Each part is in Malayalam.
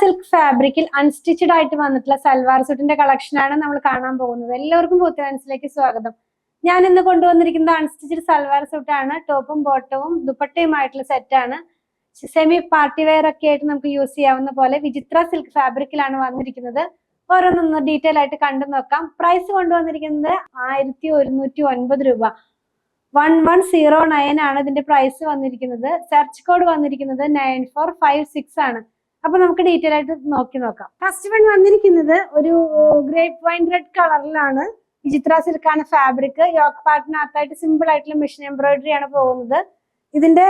സിൽക്ക് ഫാബ്രിക്കിൽ അൺസ്റ്റിച്ചഡ് ആയിട്ട് വന്നിട്ടുള്ള സൽവാർ സൂട്ടിന്റെ കളക്ഷൻ ആണ് നമ്മൾ കാണാൻ പോകുന്നത്. എല്ലാവർക്കും പൂത്തവൻസിലേക്ക് സ്വാഗതം. ഞാൻ ഇന്ന് കൊണ്ടുവന്നിരിക്കുന്നത് അൺസ്റ്റിച്ചഡ് സൽവാർ സൂട്ടാണ്. ടോപ്പും ബോട്ടവും ദുപ്പട്ടയുമായിട്ടുള്ള സെറ്റാണ്. സെമി പാർട്ടി വെയർ ഒക്കെ ആയിട്ട് നമുക്ക് യൂസ് ചെയ്യാവുന്ന പോലെ വിചിത്ര സിൽക്ക് ഫാബ്രിക്കിലാണ് വന്നിരിക്കുന്നത്. ഓരോന്നൊന്ന് ഡീറ്റെയിൽ ആയിട്ട് കണ്ടു നോക്കാം. പ്രൈസ് കൊണ്ടുവന്നിരിക്കുന്നത് 1109 രൂപ. 1109 ആണ് ഇതിന്റെ പ്രൈസ് വന്നിരിക്കുന്നത്. സെർച്ച് കോഡ് വന്നിരിക്കുന്നത് 9456 ആണ്. അപ്പൊ നമുക്ക് ഡീറ്റെയിൽ ആയിട്ട് നോക്കാം. ഫസ്റ്റ് വൺ വന്നിരിക്കുന്നത് ഒരു ഗ്രേപ്പ് വൈൻ റെഡ് കളറിലാണ്. വിചിത്ര സിൽക്കാണ് ഫാബ്രിക്. യോക്ക് പാർട്ടിനകത്തായിട്ട് സിമ്പിൾ ആയിട്ടുള്ള മെഷീൻ എംബ്രോയിഡറി ആണ് പോകുന്നത്. ഇതിന്റെ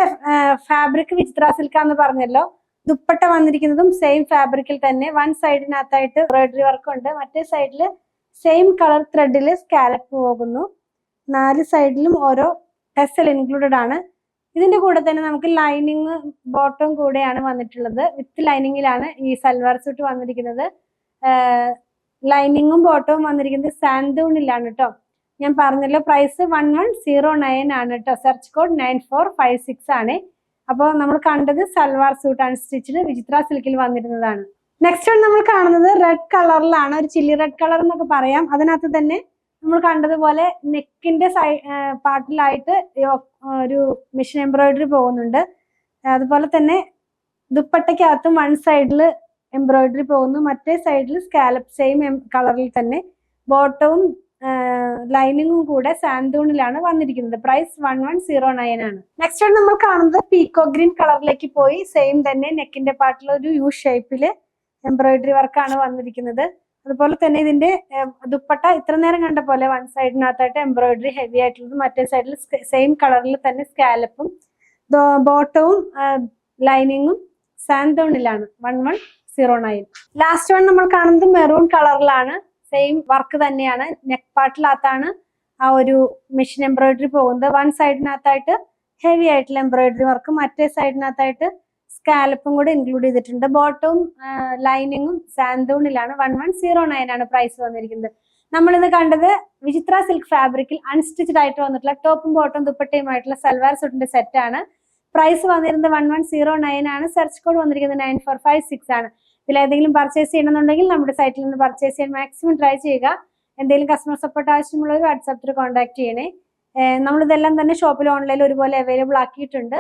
ഫാബ്രിക് വിചിത്ര സിൽക്കാന്ന് പറഞ്ഞല്ലോ. ദുപ്പട്ട വന്നിരിക്കുന്നതും സെയിം ഫാബ്രിക്കിൽ തന്നെ. വൺ സൈഡിനകത്തായിട്ട് എംബ്രോയിഡറി വർക്ക് ഉണ്ട്, മറ്റേ സൈഡിൽ സെയിം കളർ ത്രെഡിൽ സ്കാലപ്പ് പോകുന്നു. 4 സൈഡിലും ഓരോ ടെസൽ ഇൻക്ലൂഡഡ് ആണ്. ഇതിന്റെ കൂടെ തന്നെ നമുക്ക് ലൈനിങ് ബോട്ടം കൂടെയാണ് വന്നിട്ടുള്ളത്. വിത്ത് ലൈനിങ്ങിലാണ് ഈ സൽവാർ സൂട്ട് വന്നിരിക്കുന്നത്. ലൈനിങ്ങും ബോട്ടവും വന്നിരിക്കുന്നത് സാൻഡൂണിലാണ് കേട്ടോ. ഞാൻ പറഞ്ഞല്ലോ പ്രൈസ് 1109 ആണ് കേട്ടോ. സെർച്ച് കോഡ് 9456 ആണ്. അപ്പോൾ നമ്മൾ കണ്ടത് സൽവാർ സൂട്ട് അൺസ്റ്റിച്ചഡ് വിചിത്ര സിൽക്കിൽ വന്നിരുന്നതാണ്. നെക്സ്റ്റ് വൺ നമ്മൾ കാണുന്നത് റെഡ് കളറിലാണ്. ഒരു ചില്ലി റെഡ് കളർ എന്നൊക്കെ പറയാം. അതിനകത്ത് തന്നെ നമ്മൾ കണ്ടതുപോലെ നെക്കിന്റെ പാർട്ടിലായിട്ട് ഒരു മെഷീൻ എംബ്രോയിഡറി പോകുന്നുണ്ട്. അതുപോലെ തന്നെ ദുപ്പട്ടയ്ക്കകത്തും വൺ സൈഡിൽ എംബ്രോയിഡറി പോകുന്നു, മറ്റേ സൈഡിൽ സ്കാലപ്പ് സെയിം കളറിൽ തന്നെ. ബോട്ടവും ലൈനിങ്ങും കൂടെ സാൻഡൂണിലാണ് വന്നിരിക്കുന്നത്. പ്രൈസ് 1109 ആണ്. നെക്സ്റ്റ് വൺ നമ്മൾ കാണുന്നത് പീക്കോ ഗ്രീൻ കളറിലേക്ക് പോയി. സെയിം തന്നെ നെക്കിന്റെ പാർട്ടിൽ ഒരു യു ഷേപ്പില് എംബ്രോയിഡറി വർക്കാണ് വന്നിരിക്കുന്നത്. അതുപോലെ തന്നെ ഇതിന്റെ ദുപ്പട്ട ഇത്ര നേരം കണ്ട പോലെ വൺ സൈഡിനകത്തായിട്ട് എംബ്രോയിഡറി ഹെവി ആയിട്ടുള്ളത്, മറ്റേ സൈഡിൽ സെയിം കളറിൽ തന്നെ സ്കാലപ്പും. ബോട്ടവും ലൈനിങ്ങും സാൻഡൂണിലാണ്. 1109. ലാസ്റ്റ് വൺ നമ്മൾ കാണുന്നത് മെറൂൺ കളറിലാണ്. സെയിം വർക്ക് തന്നെയാണ്. നെക്ക് പാർട്ടിനകത്താണ് ആ ഒരു മെഷീൻ എംബ്രോയിഡറി പോകുന്നത്. വൺ സൈഡിനകത്തായിട്ട് ഹെവി ആയിട്ടുള്ള എംബ്രോയിഡറി വർക്ക്, മറ്റേ സൈഡിനകത്തായിട്ട് സ്കാലപ്പും കൂടെ ഇൻക്ലൂഡ് ചെയ്തിട്ടുണ്ട്. ബോട്ടവും ലൈനിങ്ങും സാൻഡൂണിലാണ്. 1109 ആണ് പ്രൈസ് വന്നിരിക്കുന്നത്. നമ്മളിന്ന് കണ്ടത് വിചിത്ര സിൽക്ക് ഫാബ്രിക്കിൽ അൺസ്റ്റിച്ചഡ് ആയിട്ട് വന്നിട്ടുള്ള ടോപ്പും ബോട്ടും ദുപ്പട്ടയുമായിട്ടുള്ള സൽവാർ സൂട്ടിന്റെ സെറ്റ് ആണ്. പ്രൈസ് വന്നിരുന്നത് 1109 ആണ്. സെർച്ച് കോഡ് വന്നിരിക്കുന്നത് 9456 ആണ്. ഇതിലേതെങ്കിലും പർച്ചേസ് ചെയ്യണമെന്നുണ്ടെങ്കിൽ നമ്മുടെ സൈറ്റിൽ നിന്ന് പർച്ചേസ് ചെയ്യാൻ മാക്സിമം ട്രൈ ചെയ്യുക. എന്തെങ്കിലും കസ്റ്റമർ സപ്പോർട്ട് ആവശ്യമുള്ളവർ വാട്സാപ്പിൽ കോൺടാക്ട് ചെയ്യണേ. നമ്മളിതെല്ലാം തന്നെ ഷോപ്പിൽ ഓൺലൈനിൽ ഒരുപോലെ അവൈലബിൾ ആക്കിയിട്ടുണ്ട്.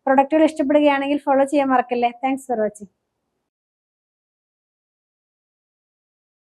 പ്രൊഡക്റ്റുകൾ ഇഷ്ടപ്പെടുകയാണെങ്കിൽ ഫോളോ ചെയ്യാൻ മറക്കല്ലേ. Thanks for watching.